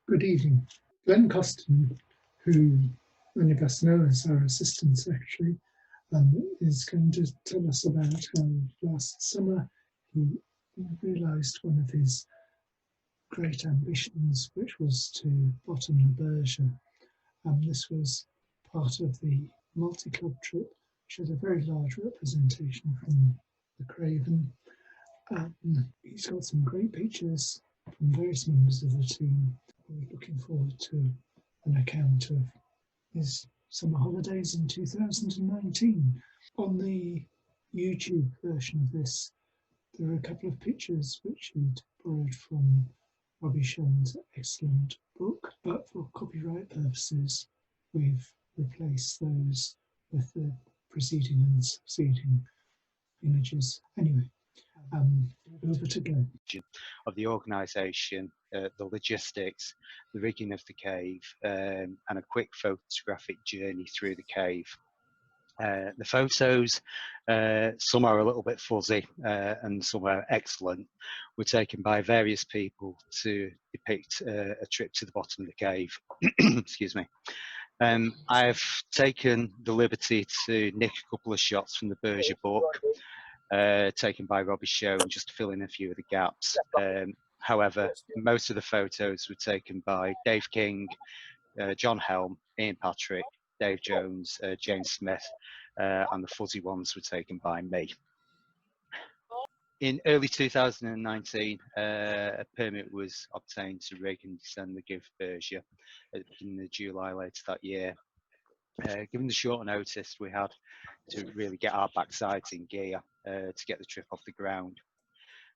Good evening. Glenn Costin, who many of us know as our Assistant Secretary, is going to tell us about how last summer he realised one of his great ambitions, which was to bottom the Berger. This was part of the multi-club trip, which had a very large representation from the Craven. He's got some great pictures from various members of the team. We're looking forward to an account of his summer holidays in 2019. On the YouTube version of this, there are a couple of pictures which he'd borrowed from Robbie Shawn's excellent book, but for copyright purposes, we've replaced those with the preceding and succeeding images. Anyway, over to Glenn. Of the organisation, the logistics, the rigging of the cave, and a quick photographic journey through the cave. The photos, some are a little bit fuzzy and some are excellent, were taken by various people to depict a trip to the bottom of the cave. Excuse me. I've taken the liberty to nick a couple of shots from the Berger book, taken by Robbie Shawn, just to fill in a few of the gaps. However, most of the photos were taken by Dave King, John Helm, Ian Patrick, Dave Jones, James Smith, and the fuzzy ones were taken by me. In early 2019, a permit was obtained to rig and descend the Gouffre Berger at the beginning of July later that year. Given the short notice we had to really get our backsides in gear to get the trip off the ground,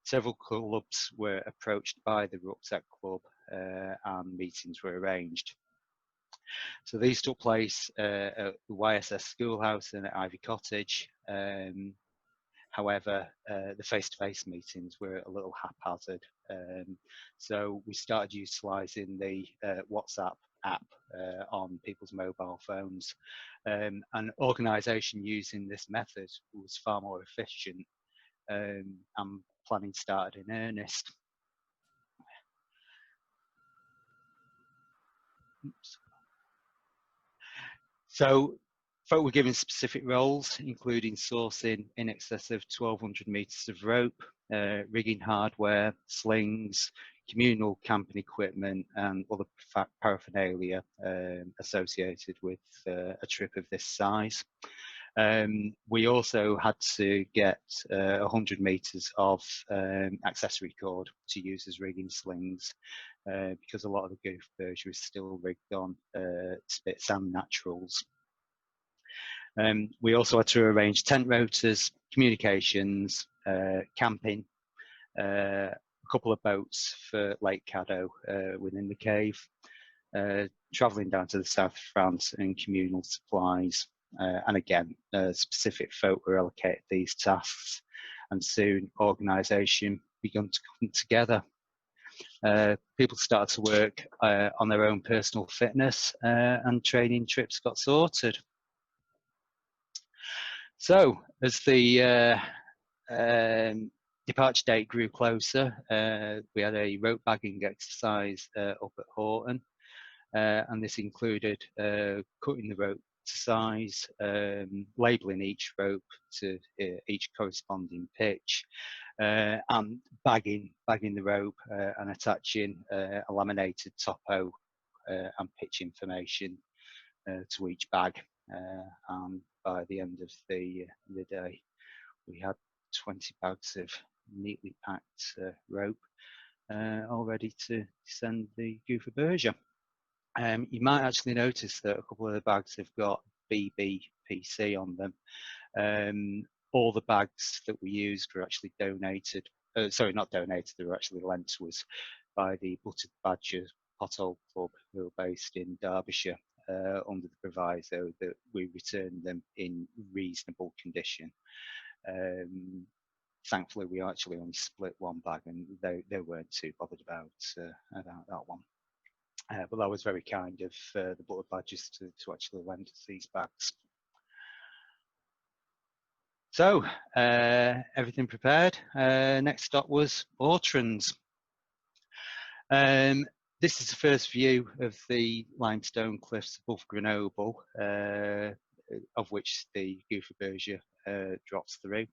several clubs were approached by the Rucksack Club and meetings were arranged. So these took place at the YSS Schoolhouse and at Ivy Cottage. However, the face-to-face meetings were a little haphazard. So we started utilising the WhatsApp app on people's mobile phones. And organisation using this method was far more efficient, and planning started in earnest. Oops. So folk were given specific roles, including sourcing in excess of 1,200 metres of rope, rigging hardware, slings, communal camping equipment, and other paraphernalia associated with a trip of this size. We also had to get 100 metres of accessory cord to use as rigging slings, because a lot of the Gouffre Berger is still rigged on spits and naturals. We also had to arrange tent rotors, communications, camping, a couple of boats for Lake Caddo within the cave, travelling down to the south of France and communal supplies. And again, specific folk were allocated these tasks, and soon organisation began to come together. People started to work on their own personal fitness, and training trips got sorted. So as the departure date grew closer, we had a rope bagging exercise up at Horton, and this included cutting the rope to size, labelling each rope to each corresponding pitch, and bagging the rope and attaching a laminated topo and pitch information to each bag. And by the end of the day, we had 20 bags of neatly packed rope all ready to descend the Gouffre Berger. You might actually notice that a couple of the bags have got BBPC on them. All the bags that we used were actually donated, sorry, not donated, they were actually lent to us by the Whetted Badger Pothole Club, who are based in Derbyshire, under the proviso that we return them in reasonable condition. Thankfully, we actually only split one bag, and they weren't too bothered about that one. But that was very kind of the Whetted Badgers to actually lend us these bags. So everything prepared. Next stop was Ortrans. This is the first view of the limestone cliffs above Grenoble, of which the Gouffre Berger drops through.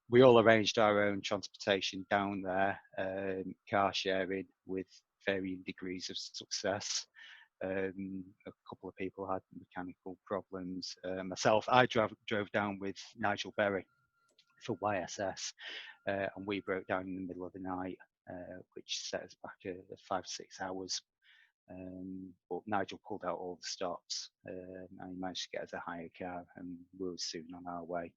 We all arranged our own transportation down there, car sharing with varying degrees of success. A couple of people had mechanical problems. Myself, I drove down with Nigel Berry for YSS, and we broke down in the middle of the night, which set us back 5 or 6 hours. But Nigel pulled out all the stops, and he managed to get us a hire car, and we were soon on our way.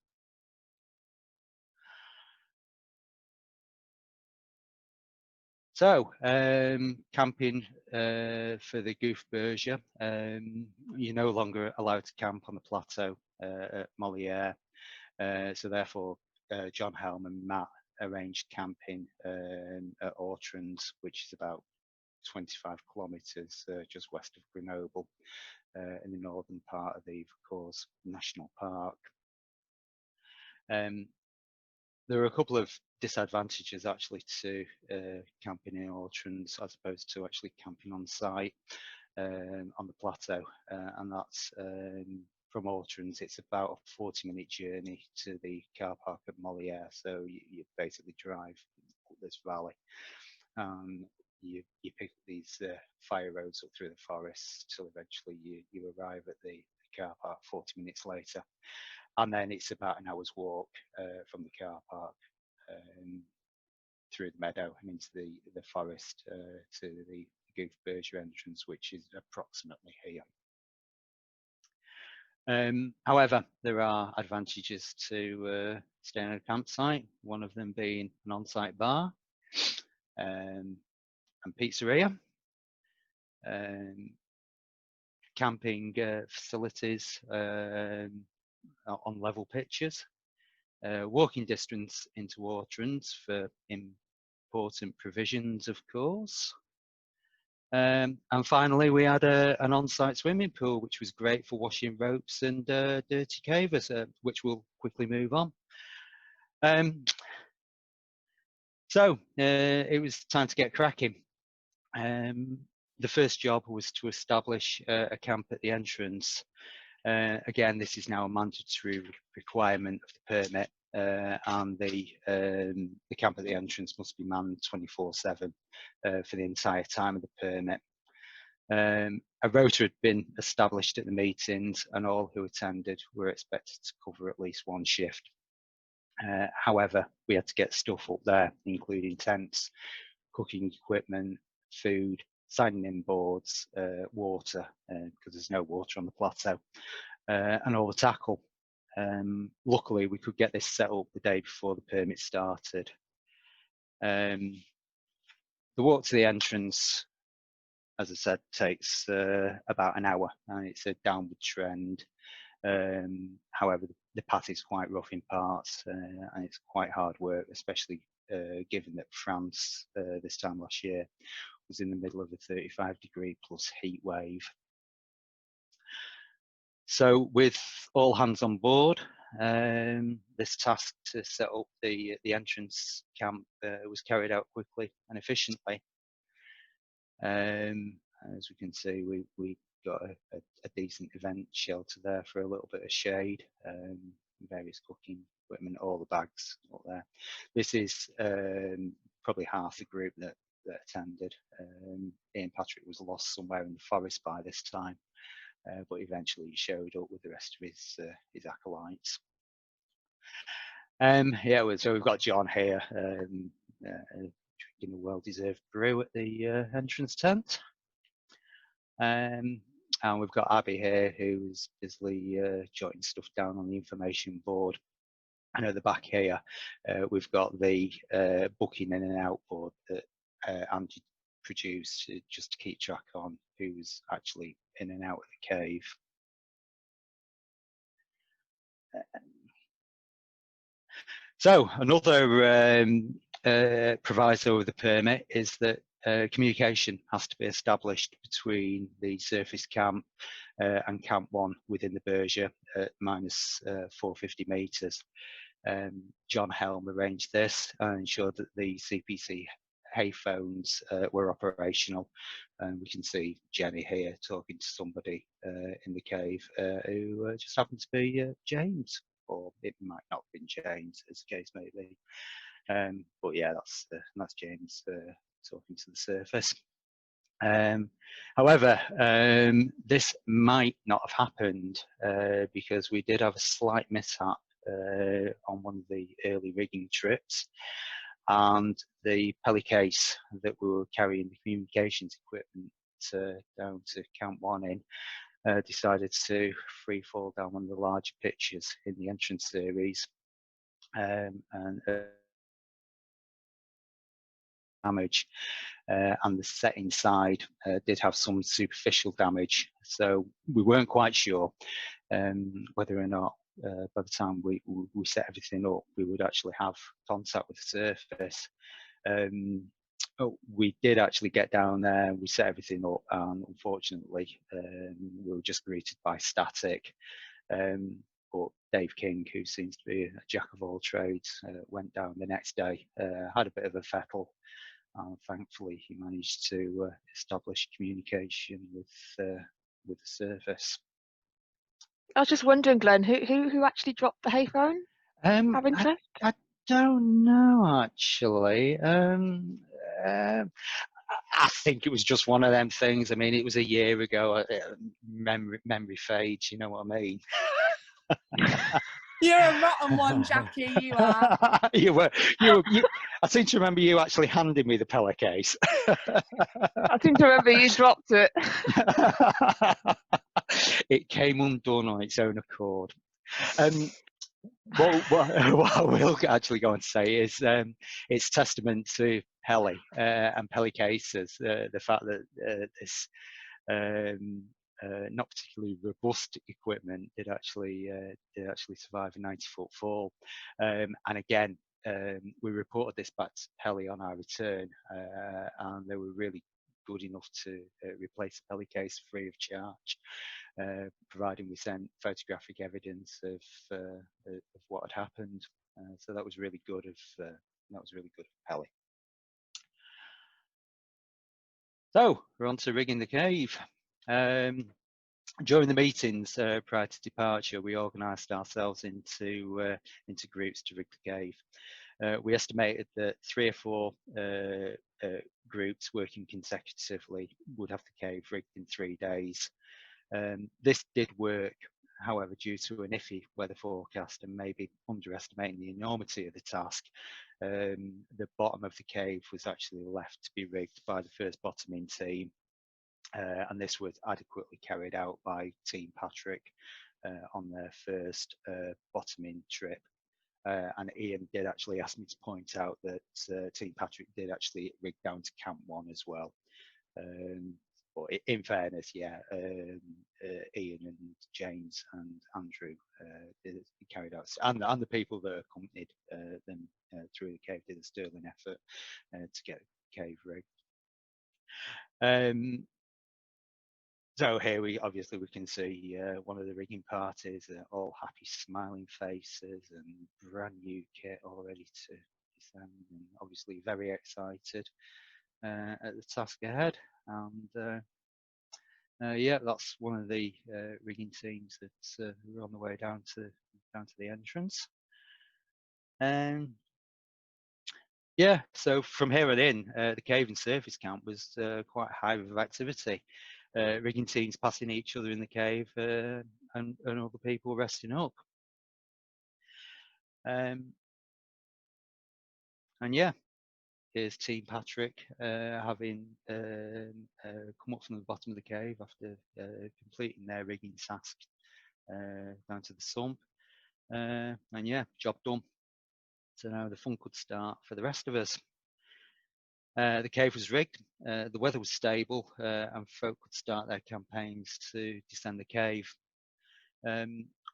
So, camping for the Gouffre Berger, you're no longer allowed to camp on the plateau at Molière, so therefore John Helm and Matt arranged camping at Ortrans, which is about 25 kilometres just west of Grenoble, in the northern part of the Vaucluse National Park. There are a couple of disadvantages actually to camping in Ortrans as opposed to actually camping on site on the plateau, and that's from Ortrans. It's about a 40-minute journey to the car park at Molière, so you basically drive up this valley. You pick these fire roads up through the forest till eventually you arrive at the car park 40 minutes later. And then it's about an hour's walk from the car park through the meadow and into the forest to the Gouffre Berger entrance, which is approximately here. However, there are advantages to staying at a campsite, one of them being an on-site bar and pizzeria, camping facilities on level pitches, walking distance into Ortrans for important provisions, of course. And finally, we had an on-site swimming pool, which was great for washing ropes and dirty cavers, which we'll quickly move on. So it was time to get cracking. The first job was to establish a camp at the entrance. Again, this is now a mandatory requirement of the permit, and the camp at the entrance must be manned 24/7 for the entire time of the permit. A rota had been established at the meetings, and all who attended were expected to cover at least one shift. However, we had to get stuff up there, including tents, cooking equipment, food, signing in boards, water, because there's no water on the plateau, and all the tackle. Luckily, we could get this set up the day before the permit started. The walk to the entrance, as I said, takes about an hour, and it's a downward trend. However, the path is quite rough in parts, and it's quite hard work, especially given that France this time last year was in the middle of a 35-degree plus heat wave. So with all hands on board, this task to set up the entrance camp was carried out quickly and efficiently. As we can see, we got a decent event shelter there for a little bit of shade, various cooking equipment, all the bags up there. This is probably half the group that attended. Ian Patrick was lost somewhere in the forest by this time, but eventually he showed up with the rest of his acolytes. Yeah, so we've got John here drinking a well-deserved brew at the entrance tent. And we've got Abby here, who's busily jotting stuff down on the information board. And at the back here, we've got the booking in and out board that Andy produced just to keep track on who's actually in and out of the cave. So another proviso of the permit is that communication has to be established between the surface camp and Camp 1 within the Berger at minus 450 metres. John Helm arranged this and ensured that the CPC hay phones were operational. And we can see Jenny here talking to somebody in the cave who just happened to be James, or it might not have been James, as the case may be. But yeah, that's James talking to the surface. However, this might not have happened because we did have a slight mishap on one of the early rigging trips, and the pelly case that we were carrying the communications equipment down to Camp 1 in decided to free fall down one of the larger pitches in the entrance series, and damage, and the set inside did have some superficial damage, so we weren't quite sure whether or not by the time we set everything up we would actually have contact with the surface. We did actually get down there, we set everything up, and unfortunately we were just greeted by static. But Dave King, who seems to be a jack of all trades, went down the next day, had a bit of a fettle, and thankfully he managed to establish communication with the surface. I was just wondering, Glenn, who actually dropped the hay phone? Have interest? I don't know actually. I think it was just one of them things. I mean, it was a year ago. Memory fades. You know what I mean? You're a rotten one, Jackie. You are. You. I seem to remember you actually handing me the pellet case. I seem to remember you dropped it. It came undone on its own accord. What I will actually go on to say is it's testament to Pelly and Pelly cases, the fact that this not particularly robust equipment did actually survive a 90-foot fall. And again, we reported this back to Pelly on our return, and they were really good enough to replace the Pelly case free of charge, providing we sent photographic evidence of what had happened. So that was really good of Pelly. So we're on to rigging the cave. During the meetings prior to departure, we organised ourselves into groups to rig the cave. We estimated that 3 or 4 groups working consecutively would have the cave rigged in 3 days. This did work, however, due to an iffy weather forecast and maybe underestimating the enormity of the task, the bottom of the cave was actually left to be rigged by the first bottoming team, and this was adequately carried out by Team Patrick on their first bottoming trip. And Ian did actually ask me to point out that Team Patrick did actually rig down to Camp 1 as well. But in fairness, yeah, Ian and James and Andrew carried out, and the people that accompanied them through the cave did a sterling effort to get the cave rigged. So here we can see one of the rigging parties, all happy smiling faces and brand new kit all ready to descend, and obviously very excited at the task ahead. And yeah, that's one of the rigging teams that were on the way down to the entrance. Yeah, so from here on in, the cave and surface camp was quite a hive of activity. Rigging teams passing each other in the cave, and other people resting up. And yeah, here's Team Patrick having come up from the bottom of the cave after completing their rigging task down to the sump. And yeah, job done. So now the fun could start for the rest of us. The cave was rigged, the weather was stable, and folk could start their campaigns to descend the cave.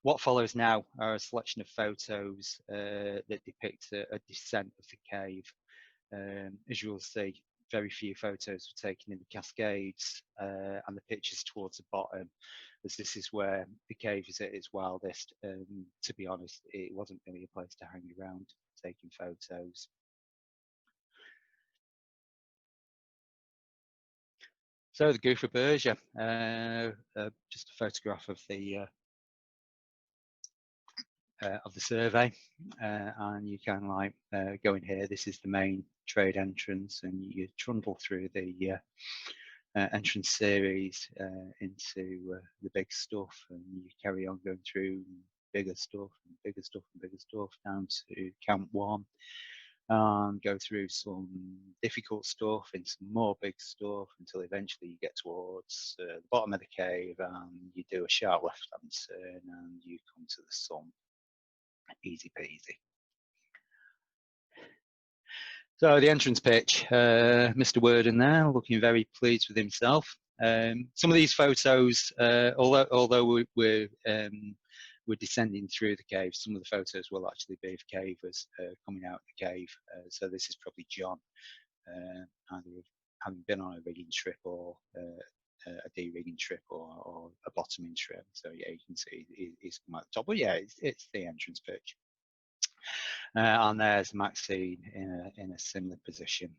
What follows now are a selection of photos that depict a descent of the cave. As you'll see, very few photos were taken in the cascades and the pictures towards the bottom, as this is where the cave is at its wildest. To be honest, it wasn't really a place to hang around taking photos. So the Gouffre Berger, just a photograph of the survey, and you can like go in here. This is the main trade entrance, and you trundle through the entrance series into the big stuff, and you carry on going through bigger stuff and bigger stuff and bigger stuff down to Camp 1, and go through some difficult stuff into some more big stuff until eventually you get towards the bottom of the cave, and you do a sharp left-hand turn and you come to the sun. Easy peasy. So the entrance pitch, Mr. Worden there, looking very pleased with himself. Some of these photos, although we're descending through the cave, some of the photos will actually be of cavers coming out of the cave. So this is probably John, either having been on a rigging trip or a de-rigging trip or a bottoming trip. So yeah, you can see he's come out the top. But yeah, it's the entrance pitch. And there's Maxine in a similar position.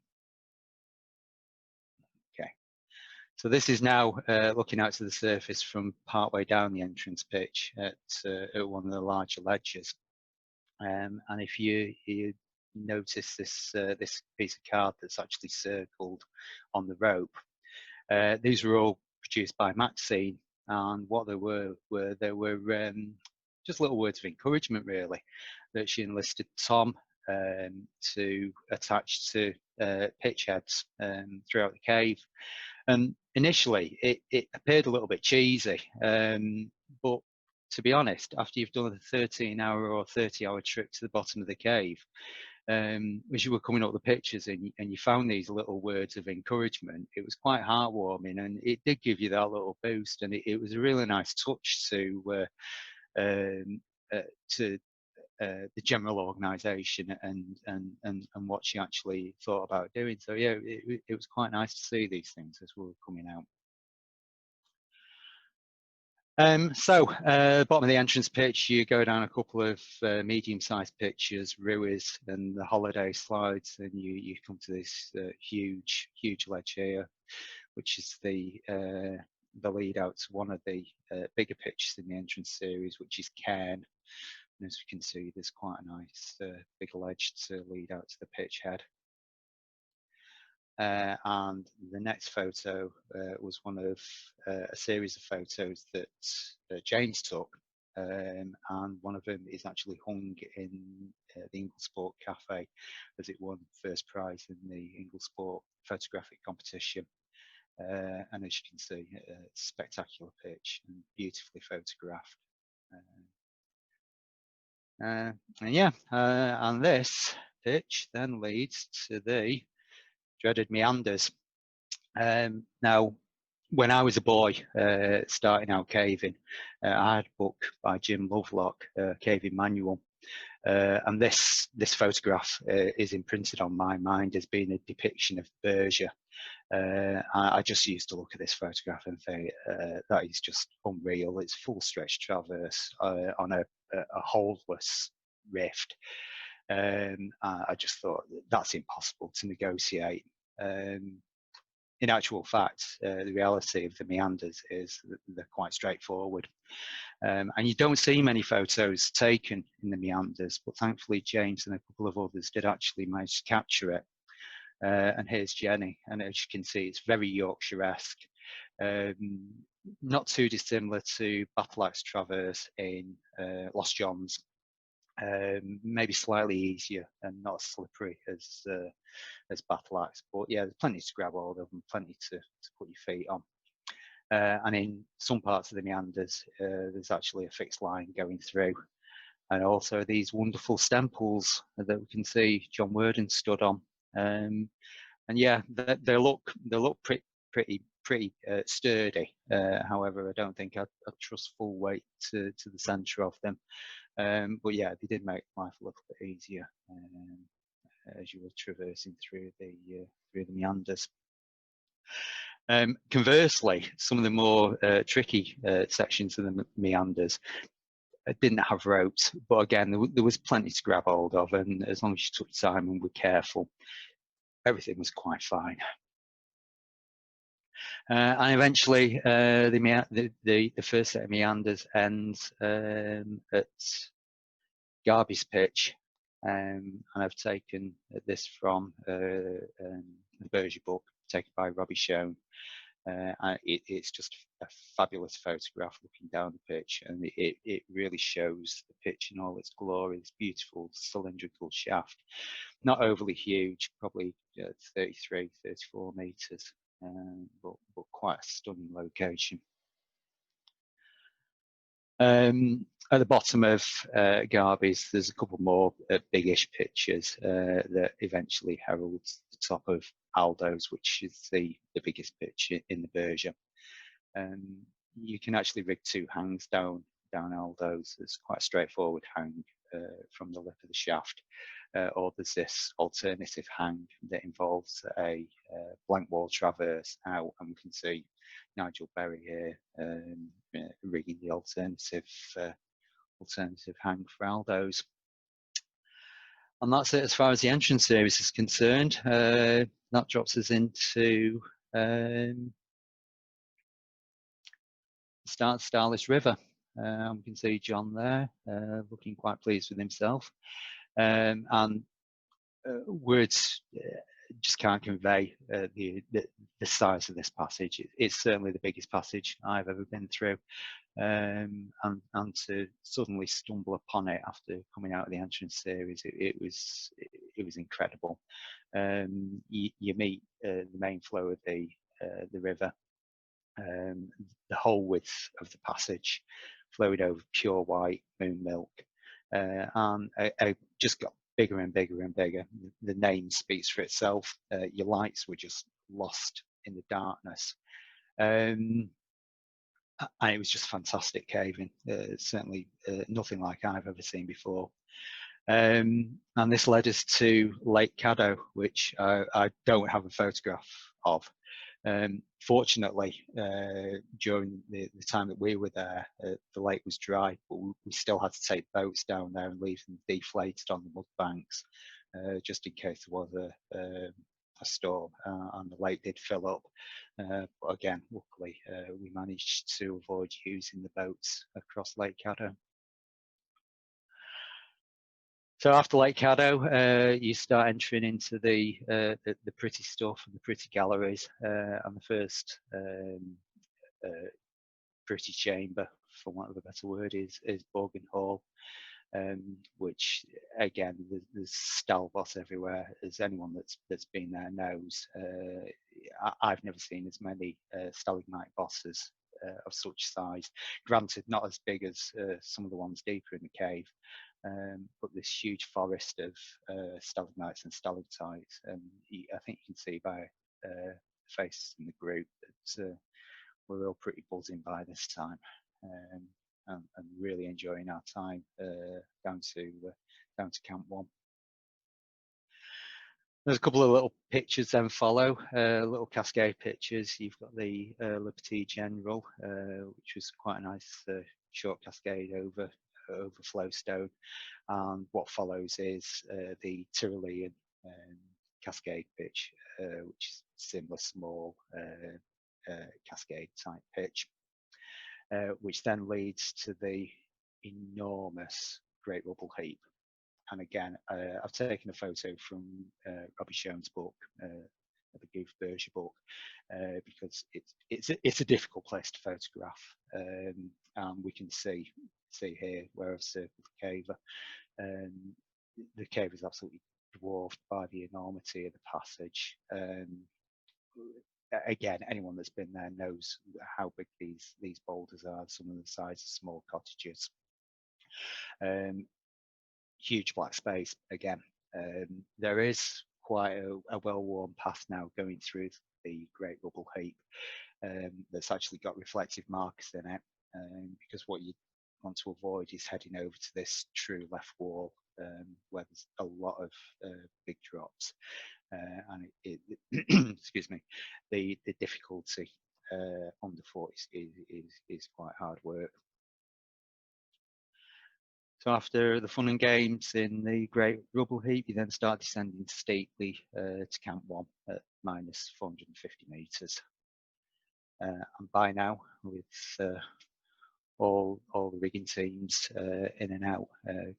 Okay, so this is now looking out to the surface from partway down the entrance pitch at one of the larger ledges. And if you notice this this piece of card that's actually circled on the rope, these were all produced by Maxine, and what they were just little words of encouragement, really, that she enlisted Tom to attach to pitch heads throughout the cave. And initially it appeared a little bit cheesy, but to be honest, after you've done a 13-hour or 30-hour trip to the bottom of the cave, as you were coming up the pictures and you found these little words of encouragement, it was quite heartwarming, and it did give you that little boost, and it was a really nice touch to the general organisation and what she actually thought about doing. So yeah, it was quite nice to see these things as we were coming out. Bottom of the entrance pitch, you go down a couple of medium-sized pitches, ruins, and the holiday slides, and you come to this huge ledge here, which is the lead out to one of the bigger pitches in the entrance series, which is Cairn. And as we can see, there's quite a nice big ledge to lead out to the pitch head. And the next photo was one of a series of photos that James took, and one of them is actually hung in the Inglesport Cafe, as it won first prize in the Inglesport photographic competition. And as you can see, spectacular pitch and beautifully photographed. And yeah, and this pitch then leads to the dreaded meanders. Now, when I was a boy starting out caving, I had a book by Jim Lovelock, Caving Manual, and this photograph is imprinted on my mind as being a depiction of Berger. I just used to look at this photograph and think that is just unreal. It's full stretch traverse on a holeless rift. I just thought that's impossible to negotiate. In actual fact, the reality of the meanders is that they're quite straightforward. And you don't see many photos taken in the meanders, but thankfully James and a couple of others did actually manage to capture it. And here's Jenny, and as you can see, it's very Yorkshire-esque, not too dissimilar to Battle Axe Traverse in Lost Johns, maybe slightly easier and not as slippery as Battle Axe, but yeah, there's plenty to grab hold of and plenty to put your feet on. And in some parts of the meanders, there's actually a fixed line going through, and also these wonderful stemples that we can see John Worden stood on. And yeah, they look pretty sturdy. However, I don't think I'd trust full weight to the centre of them. But yeah, they did make life a little bit easier as you were traversing through the meanders. Conversely, some of the more tricky sections of the meanders didn't have ropes, but again, there was plenty to grab hold of, and as long as you took time and were careful, everything was quite fine. And eventually the first set of meanders ends at Garby's pitch, and I've taken this from the Berger book taken by Robbie Shone. It's just a fabulous photograph looking down the pitch, and it really shows the pitch in all its glory. This beautiful cylindrical shaft, not overly huge, probably 33, 34 metres, but quite a stunning location. At the bottom of Garby's, there's a couple more biggish pictures that eventually heralds the top of Aldo's, which is the biggest pitch in the Berger. You can actually rig two hangs down Aldo's. It's quite a straightforward hang from the lip of the shaft, or there's this alternative hang that involves a blank wall traverse out, and we can see Nigel Berry here rigging the alternative hang for Aldo's. And that's it as far as the entrance series is concerned. That drops us into Starless River. We can see John there looking quite pleased with himself. And words just can't convey the size of this passage. It's certainly the biggest passage I've ever been through, and to suddenly stumble upon it after coming out of the entrance series, it was incredible. You meet the main flow of the river, the whole width of the passage, flowing over pure white moon milk, and I just got bigger and bigger and bigger. The name speaks for itself. Your lights were just lost in the darkness, and it was just fantastic caving. Certainly nothing like I've ever seen before. And this led us to Lake Caddo, which I don't have a photograph of. Fortunately, during the time that we were there, the lake was dry, but we still had to take boats down there and leave them deflated on the mud banks, just in case there was a storm, and the lake did fill up. But again, luckily, we managed to avoid using the boats across Lake Caddo. So after Lake Caddo, you start entering into the pretty stuff and the pretty galleries, and the first pretty chamber, for want of a better word, is Borgen Hall, which again there's stalbots everywhere, as anyone that's been there knows. I've never seen as many stalagmite bosses of such size. Granted, not as big as some of the ones deeper in the cave. But this huge forest of stalagmites and stalactites, and I think you can see by the faces in the group that we're all pretty buzzing by this time, and really enjoying our time down to Camp 1. There's a couple of little pictures then follow, little cascade pictures. You've got the Liberty General, which was quite a nice short cascade over Flowstone, and what follows is the Tyrolean cascade pitch, which is similar small cascade type pitch, which then leads to the enormous Great Rubble Heap. And again, I've taken a photo from Robbie Shone's book, the Gouffre Berger book, because it's a difficult place to photograph, and we can see here where I've circled the cave. The cave is absolutely dwarfed by the enormity of the passage. Again, anyone that's been there knows how big these boulders are. Some of the size of small cottages. Huge black space again. There is quite a well-worn path now going through the Great Rubble Heap that's actually got reflective markers in it, because what you want to avoid is heading over to this true left wall, where there's a lot of big drops, and excuse me, the difficulty underfoot is quite hard work. So after the fun and games in the Great Rubble Heap, you then start descending steeply to Camp 1 at minus 450 metres. and by now, with all the rigging teams in and out,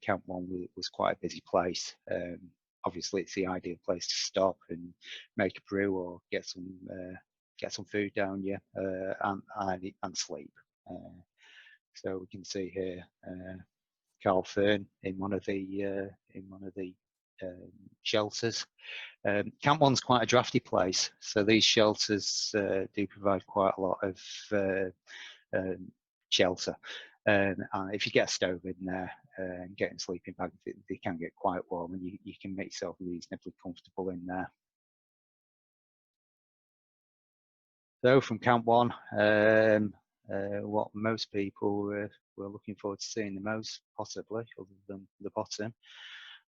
Camp 1 was quite a busy place. Obviously, it's the ideal place to stop and make a brew or get some food down you and sleep. So we can see here Carl Fern in one of the shelters. Camp 1's quite a drafty place, so these shelters do provide quite a lot of shelter. And if you get a stove in there and get in sleeping bags, they can get quite warm, and you can make yourself reasonably comfortable in there. So from Camp 1, what most people were looking forward to seeing the most, possibly, other than the bottom,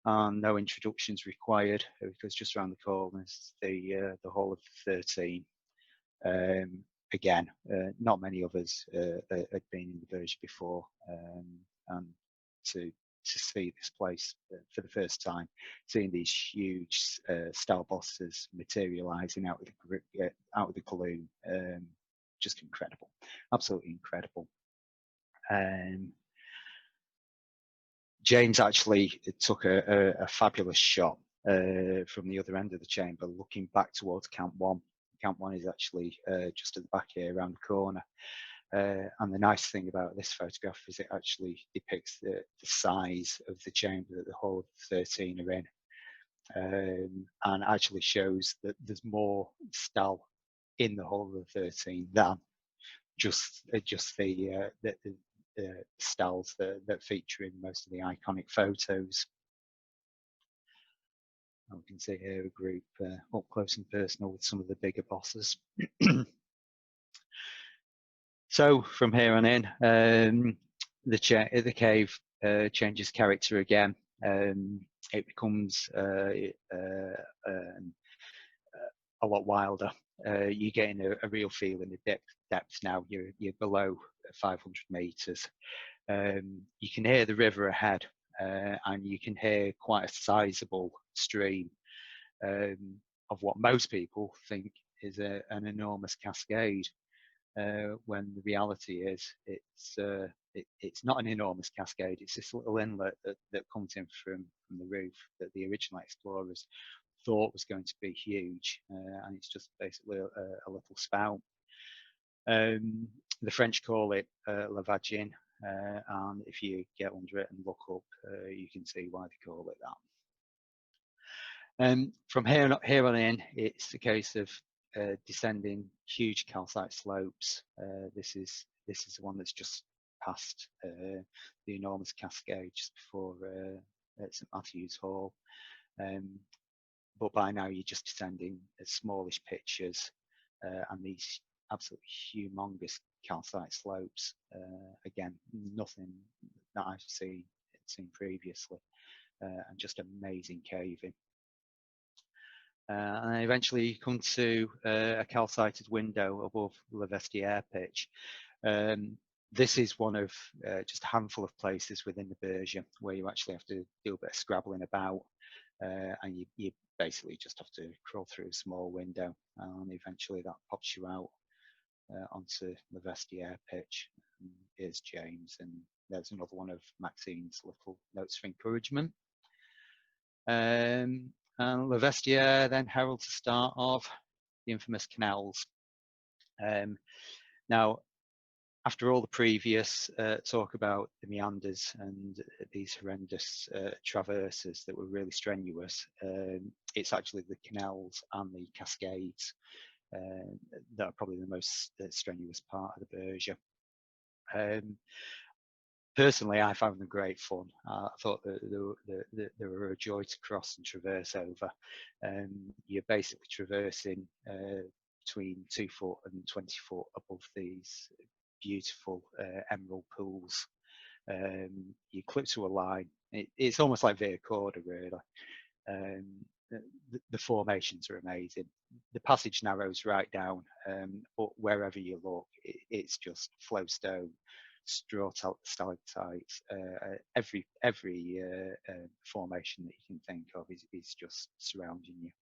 and no introductions required, because just around the corner is the Hall of 13. Again, not many others had been in the Berger before, and to see this place for the first time, seeing these huge style bosses materialising out of the gloom, just incredible, absolutely incredible. James actually took a fabulous shot from the other end of the chamber, looking back towards Camp 1. Camp 1 is actually just at the back here, around the corner. And the nice thing about this photograph is it actually depicts the size of the chamber that the Hall of 13 are in, and actually shows that there's more stall in the Hall of 13 than just the stalls that feature in most of the iconic photos. And we can see here a group up close and personal with some of the bigger bosses. So from here on in, the cave changes character again. It becomes a lot wilder. You're getting a real feeling of depth now. You're below 500 meters. You can hear the river ahead, and you can hear quite a sizable stream of what most people think is an enormous cascade. When the reality is, it's not an enormous cascade. It's this little inlet that comes in from the roof that the original explorers thought was going to be huge, and it's just basically a little spout. The French call it la vagine, and if you get under it and look up, you can see why they call it that. From here on in, it's a case of descending huge calcite slopes. This is the one that's just past the enormous cascade just before St Matthew's Hall. But by now you're just descending smallish pitches and these absolutely humongous calcite slopes. Again, nothing that I've seen previously, and just amazing caving. And eventually you come to a calcited window above Le Vestiaire pitch. This is one of just a handful of places within the Berger where you actually have to do a bit of scrabbling about, and you basically just have to crawl through a small window, and eventually that pops you out onto Le Vestiaire pitch. And here's James, and there's another one of Maxine's little notes of encouragement. And Le Vestiaire then heralds the start of the infamous canals. Now, after all the previous talk about the meanders and these horrendous traverses that were really strenuous, it's actually the canals and the cascades that are probably the most strenuous part of the Berger. Personally, I found them great fun. I thought that they were a joy to cross and traverse over. You're basically traversing between 2 foot and 20 foot above these beautiful emerald pools. You clip to a line. It's almost like Via Corda, really. The formations are amazing. The passage narrows right down, but wherever you look, it's just flowstone, straw stalactites. Every formation that you can think of is just surrounding you.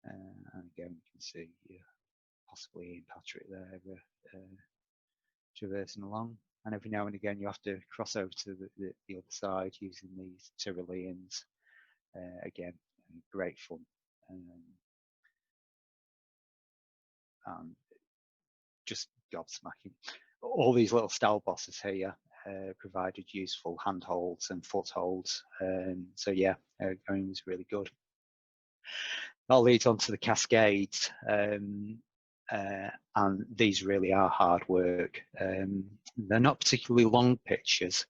And again, you can see possibly Ian Patrick there traversing along. And every now and again you have to cross over to the other side using these Tyroleans. Again, great fun. And just gobsmacking. All these little style bosses here provided useful handholds and footholds. So yeah, going was really good. That leads on to the cascades. And these really are hard work. They're not particularly long pictures,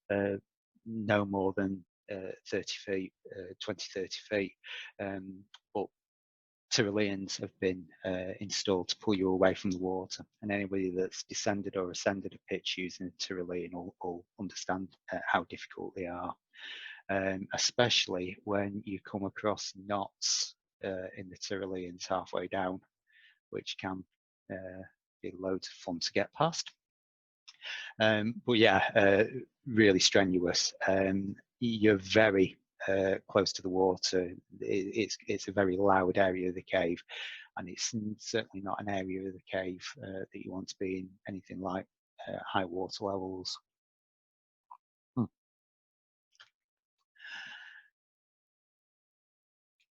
no more than 30 feet, 20, 30 feet. But Tyroleans have been installed to pull you away from the water, and anybody that's descended or ascended a pitch using a Tyrolean will understand how difficult they are, especially when you come across knots in the Tyroleans halfway down, which can be loads of fun to get past. But yeah, really strenuous. You're very close to the water. It's a very loud area of the cave, and it's certainly not an area of the cave that you want to be in, anything like high water levels.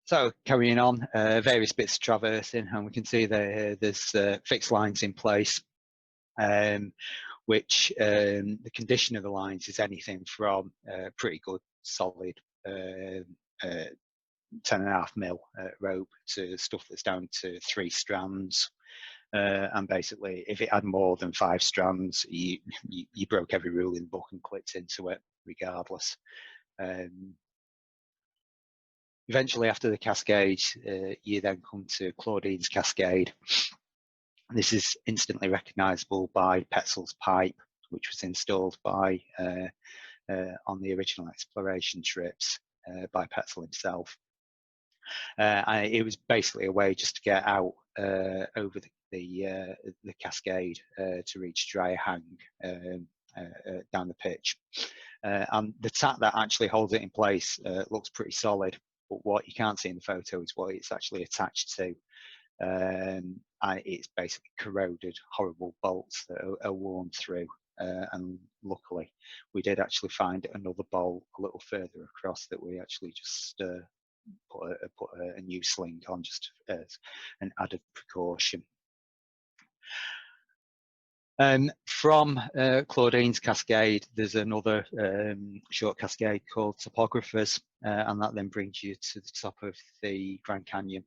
So carrying on, various bits of traversing, and we can see there's fixed lines in place, which the condition of the lines is anything from pretty good solid 10.5 mil rope to stuff that's down to 3 strands, and basically if it had more than 5 strands, you broke every rule in the book and clipped into it regardless. Eventually, after the cascade, you then come to Claudine's Cascade. This is instantly recognisable by Petzl's pipe, which was installed by on the original exploration trips by Petzl himself. And it was basically a way just to get out over the cascade to reach dry hang down the pitch. And the tack that actually holds it in place looks pretty solid, but what you can't see in the photo is what it's actually attached to. And it's basically corroded, horrible bolts that are worn through. And luckily, we did actually find another bolt a little further across that we actually just put a new sling on just as an added precaution. From Claudine's Cascade, there's another short cascade called Topographers, and that then brings you to the top of the Grand Canyon.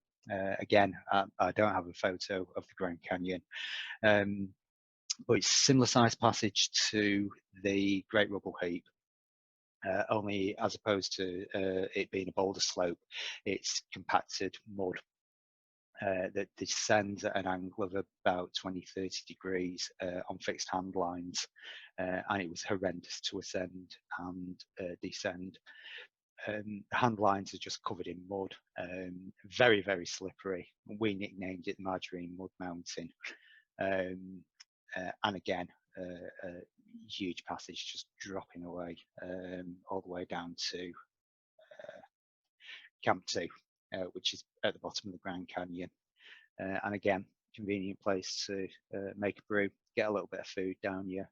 Again, I don't have a photo of the Grand Canyon, but it's a similar size passage to the Great Rubble Heap. Only as opposed to it being a boulder slope, it's compacted mud that descends at an angle of about 20-30 degrees on fixed hand lines, and it was horrendous to ascend and descend. The hand lines are just covered in mud, very, very slippery. We nicknamed it Margarine Mud Mountain. And again, a huge passage just dropping away all the way down to Camp 2, which is at the bottom of the Grand Canyon. And again, convenient place to make a brew, get a little bit of food down you,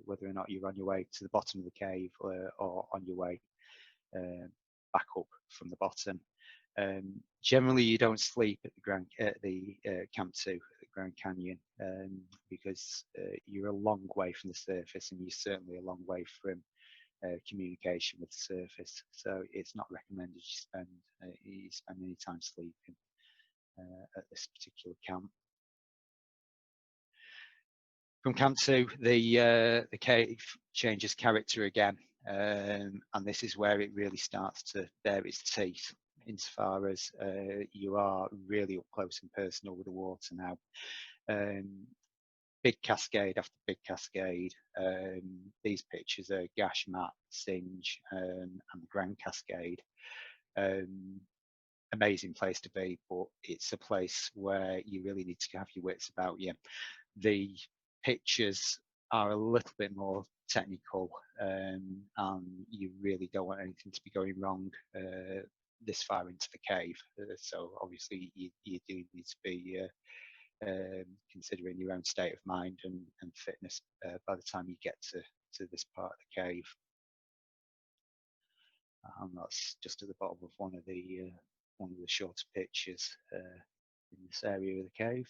whether or not you're on your way to the bottom of the cave or on your way back up from the bottom. Generally, you don't sleep at the Camp 2 at the Grand Canyon because you're a long way from the surface, and you're certainly a long way from communication with the surface. So it's not recommended you spend any time sleeping at this particular camp. From Camp 2, the cave changes character again, and this is where it really starts to bear its teeth, insofar as you are really up close and personal with the water now. Big cascade after big cascade. These pictures are Gash, Mat, Singe, and the Grand Cascade. Amazing place to be, but it's a place where you really need to have your wits about you. The pictures are a little bit more technical, and you really don't want anything to be going wrong this far into the cave. So obviously you do need to be considering your own state of mind and fitness by the time you get to this part of the cave. And that's just at the bottom of one of the shorter pitches in this area of the cave.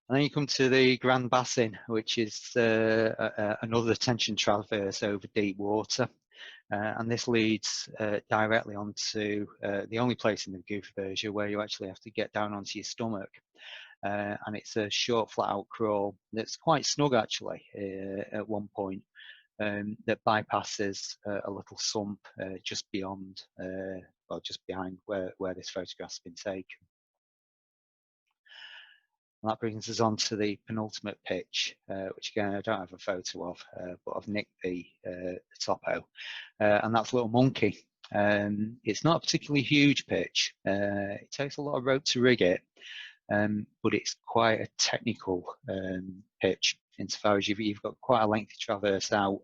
And then you come to the Grand Bassin, which is another tension traverse over deep water. And this leads directly onto the only place in the Gouffre Berger where you actually have to get down onto your stomach. And it's a short, flat-out crawl that's quite snug, actually, at one point, that bypasses a little sump just beyond, well, just behind where this photograph's been taken. And that brings us on to the penultimate pitch, which again I don't have a photo of, but I've nicked the topo, and that's Little Monkey. It's not a particularly huge pitch. It takes a lot of rope to rig it, but it's quite a technical pitch insofar as you've got quite a lengthy traverse out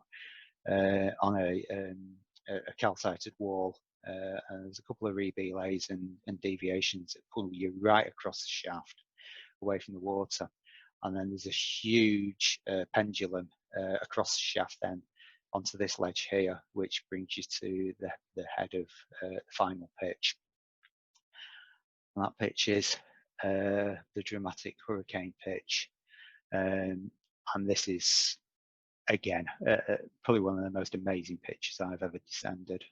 on a calcited wall. And there's a couple of rebelays and deviations that pull you right across the shaft away from the water, and then there's a huge pendulum across the shaft then onto this ledge here, which brings you to the head of the final pitch. And that pitch is the dramatic hurricane pitch, and this is again probably one of the most amazing pitches I've ever descended.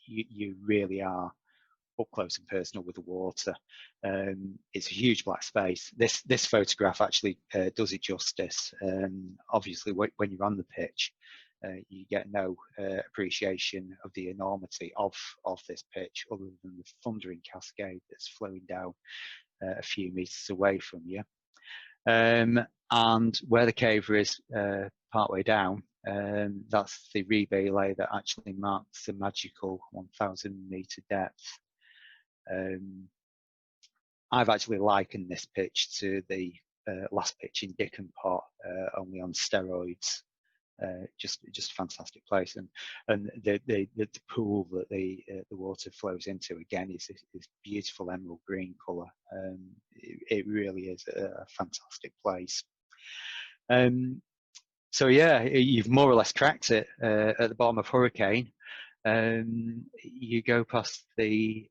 You really are up close and personal with the water. It's a huge black space. This photograph actually does it justice. Obviously, when you're on the pitch, you get no appreciation of the enormity of this pitch, other than the thundering cascade that's flowing down a few meters away from you. And where the caver is partway down, that's the rebelay that actually marks the magical 1,000 meter depth. I've actually likened this pitch to the last pitch in Dick and Pot, only on steroids. Just a fantastic place, and the pool that the water flows into again is this beautiful emerald green colour. It really is a fantastic place. So yeah, you've more or less cracked it at the bottom of Hurricane. You go past the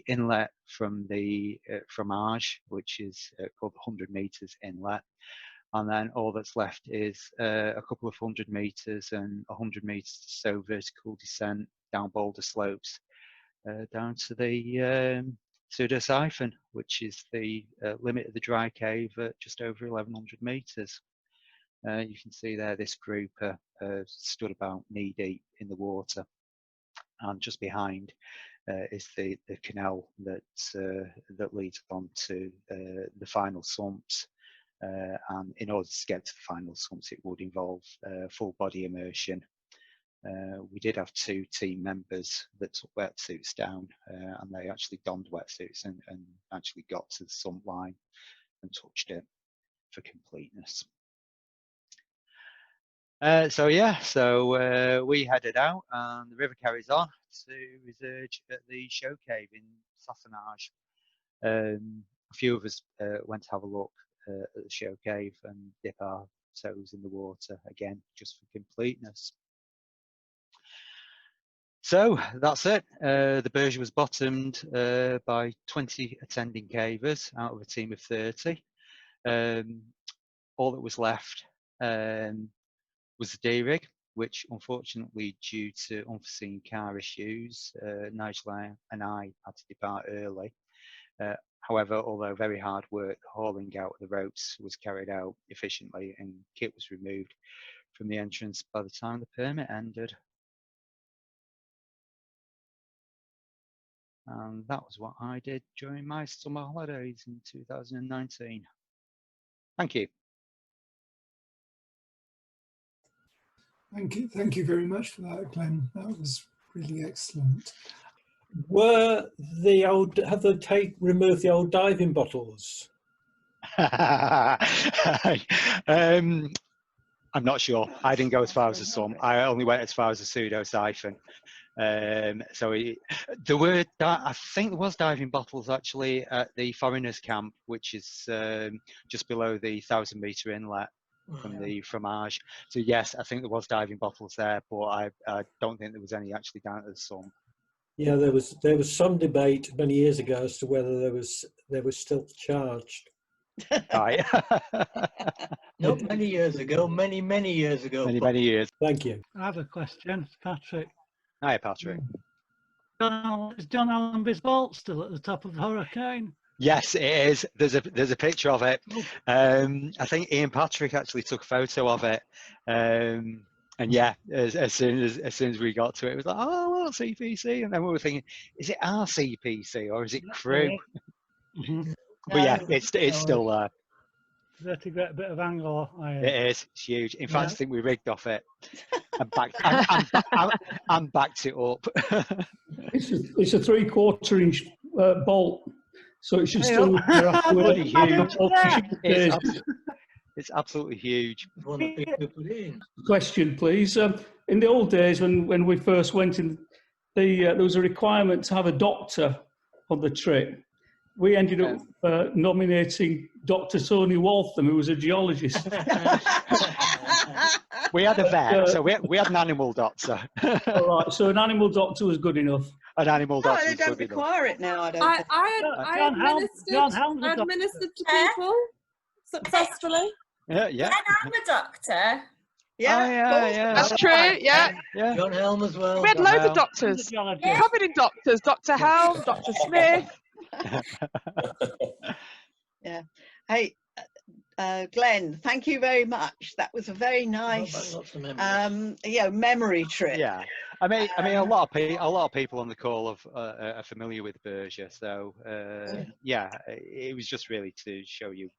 inlet from the fromage, which is called 100 meters inlet, and then all that's left is a couple of 100 meters and 100 meters so vertical descent down boulder slopes down to the pseudo-siphon, which is the limit of the dry cave at just over 1,100 meters. You can see there this group stood about knee deep in the water. And just behind is the canal that leads on to the final sumps. And in order to get to the final sumps, it would involve full body immersion. We did have 2 team members that took wetsuits down, and they actually donned wetsuits and actually got to the sump line and touched it for completeness. So we headed out, and the river carries on to resurge at the show cave in Sassenage. A few of us went to have a look at the show cave and dip our toes in the water again, just for completeness. So that's it. The Berger was bottomed by 20 attending cavers out of a team of 30. All that was left was the day rig, which unfortunately, due to unforeseen car issues, Nigel and I had to depart early. However, although very hard work hauling out the ropes was carried out efficiently and kit was removed from the entrance by the time the permit ended. And that was what I did during my summer holidays in 2019. Thank you. Thank you very much for that, Glenn. That was really excellent. Have they removed the old diving bottles? I'm not sure. I didn't go as far as the sump. I only went as far as the pseudo siphon. So there were, I think there was diving bottles actually at the foreigners camp, which is just below the 1,000-metre inlet from the fromage. So yes, I think there was diving bottles there, but I don't think there was any actually down at the sump. Yeah, there was some debate many years ago as to whether they were still charged. Right. Not many years ago, many years ago. Many years. Thank you. I have a question, Patrick. Hi, Patrick. Is John Allenby's vault still at the top of the hurricane? Yes, it is. There's a picture of it. I think Ian Patrick actually took a photo of it. And yeah, as soon as we got to it, it was like, oh, well, CPC, and then we were thinking, is it our CPC or is it Crew? But yeah, it's still there. That's a great bit of angle. It is. It's huge. In fact, I think we rigged off it and backed it up. It's a 3/4 inch bolt, so it should still be bloody huge. It's It's absolutely huge. One of the people put in. Question, please. In the old days, when we first went in, there was a requirement to have a doctor on the trip. We ended up nominating Dr. Tony Waltham, who was a geologist. We had a vet, so we had an animal doctor. All right, so an animal doctor was good enough. An animal doctor they was don't good require it now, I don't think. I administered to people successfully. Yeah. I'm a doctor. Yeah, That's true. Yeah. John Helm as well. We had loads of doctors. Covered in doctors. Dr. Helm, Dr. Smith. Yeah. Hey, Glenn, thank you very much. That was a very nice, memory trip. Yeah. I mean, a lot of people on the call are familiar with Berger, so yeah, it was just really to show you.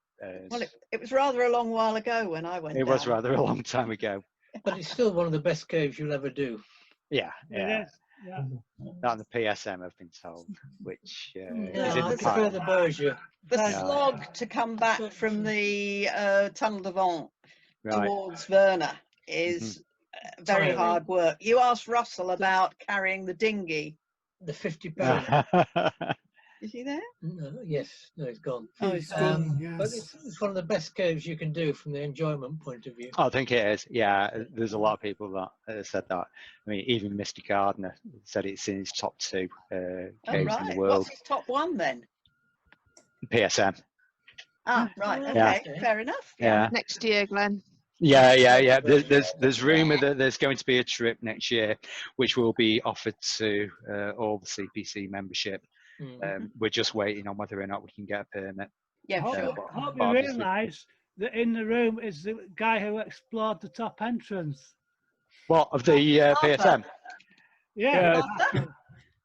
Well, it was rather a long while ago when I went. It was rather a long time ago. But it's still one of the best caves you'll ever do. Yeah. Yeah. Not the PSM, I've been told, which is in I the prefer the Berger. The slog to come back from the Tunnel de Vent Right. towards Verna is very hard work. You asked Russell about carrying the dinghy. The 50 pound. Is he there? No, yes, no, he's gone. Oh, he's gone. But it's one of the best caves you can do from the enjoyment point of view. I think it is. Yeah, there's a lot of people that said that. I mean, even Mr. Gardner said it's in his top 2 caves in the world. What's his top 1 then? PSM. Ah, right. Okay, fair enough. Yeah. Next year, Glenn. Yeah. There's rumour that there's going to be a trip next year, which will be offered to all the CPC membership. We're just waiting on whether or not we can get a permit. Yeah, I hope you realise that in the room is the guy who explored the top entrance. What, of the PSM? Yeah.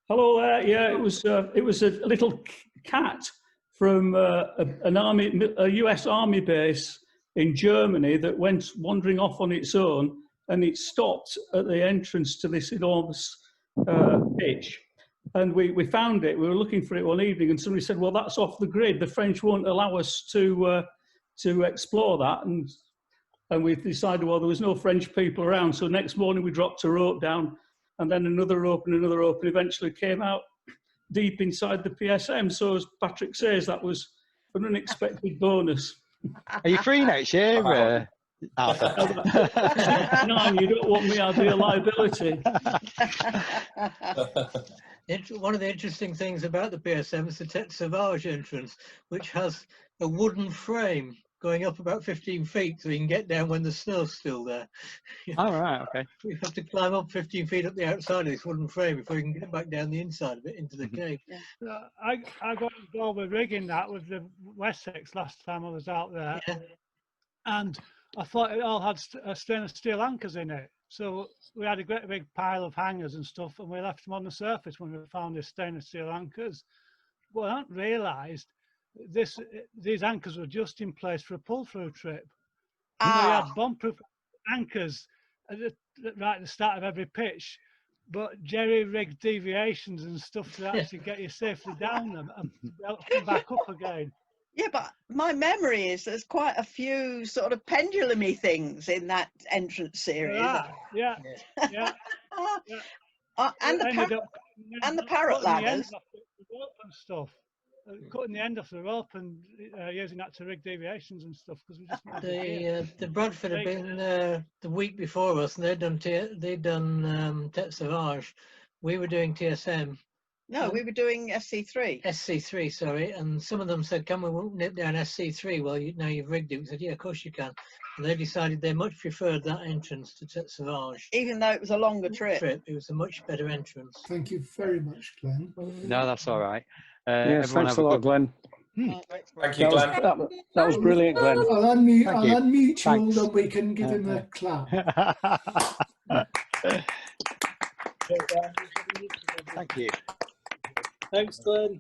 Hello there. Yeah, it was a little cat from a US Army base in Germany that went wandering off on its own, and it stopped at the entrance to this enormous pitch. And we found it. We were looking for it one evening, and somebody said, "Well, that's off the grid. The French won't allow us to explore that." And we decided, well, there was no French people around. So next morning we dropped a rope down, and then another rope, and eventually came out deep inside the PSM. So as Patrick says, that was an unexpected bonus. Are you free next year, Arthur? No, you don't want me as a liability. One of the interesting things about the PSM is the Tete Sauvage entrance, which has a wooden frame going up about 15 feet so you can get down when the snow's still there. Oh, right, okay. You have to climb up 15 feet up the outside of this wooden frame before you can get back down the inside of it into the cave. I got involved with rigging that with the Wessex last time I was out there. Yeah. And I thought it all had stainless steel anchors in it. So we had a great big pile of hangers and stuff, and we left them on the surface when we found these stainless steel anchors. But I hadn't realised these anchors were just in place for a pull-through trip. We had bomb-proof anchors right at the start of every pitch, but jerry-rigged deviations and stuff to actually get you safely down them and come back up again. Yeah, but my memory is there's quite a few sort of pendulum-y things in that entrance series. Yeah. And the parrot ladders. And stuff. Cutting the end off the rope and using that to rig deviations and stuff because we just the Bradford have been the week before us, and they'd done Tete Sauvage. We were doing TSM. No, we were doing SC3. SC3, sorry. And some of them said, "Can we nip down SC3?" Well, now you've rigged it. We said, "Yeah, of course you can." And they decided they much preferred that entrance to Tete Sauvage. Even though it was a longer trip. It was a much better entrance. Thank you very much, Glenn. No, that's all right. Yes, thanks a lot, Glenn. Thank you, Glenn. That was brilliant, Glenn. I'll unmute you all and we can give him a clap. Thank you. Thanks, Glenn.